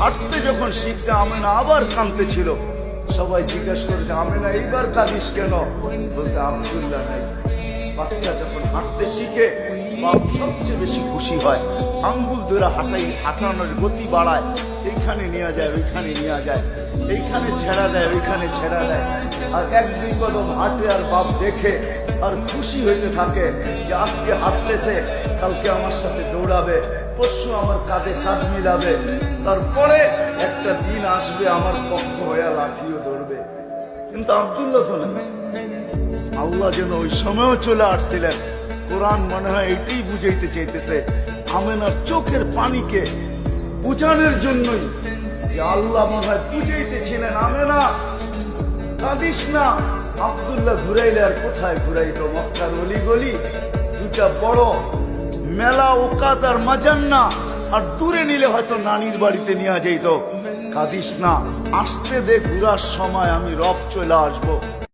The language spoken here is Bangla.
হাঁটতে যখন শিখছে আমেনা আবার কাঁদতে ছিল। সবাই জিজ্ঞাসা করেছে, আমেনা এইবার কাঁদিস কেন? বলছে, আব্দুল্লাহ নাই। বাচ্চা যখন হাঁটতে শিখে বাপ সবচেয়ে বেশি খুশি হয়। আঙ্গুল ধরে হাঁটানোর গতি বাড়ায়, এইখানে নিয়ে যায়, ওইখানে নিয়ে যায়, এইখানে ছেড়া দেয়, ওইখানে ছেড়া দেয়। আর এক দুই কদম হাঁটে আর বাপ দেখে আর খুশি হইতে থাকে যে আজকে হাঁটতেছে, কালকে আমার সাথে দৌড়াবে, পরশু আমার কাঁধে কাঁধ মিলাবে, তারপরে একটা দিন আসবে আমার পক্ষ হয়ে লাঠিও ধরবে। কিন্তু আব্দুল্লাহ তো না। আল্লাহ যেন ওই সময়ও চলে আসছিলেন। কোরআন মনে হয় এটাই বুঝাইতে চাইতেছে, আমেনার চোখের পানিকে বুঝানোর জন্যই যে আল্লাহ মনে হয় বুঝাইতেছিলেন, আমেনা কাঁদিস না। আব্দুল্লাহ ঘুরাইলে আর কোথায় ঘুরাইতো? মক্কার অলি গলি, দুটা বড় মেলা, ওকাজ আর মাজান্না, আর দূরে নিলে হয়তো নানির বাড়িতে নিয়ে যাইতো। কাঁদিস না, আসতে দে, ঘুরার সময় আমি রব চলে আসবো।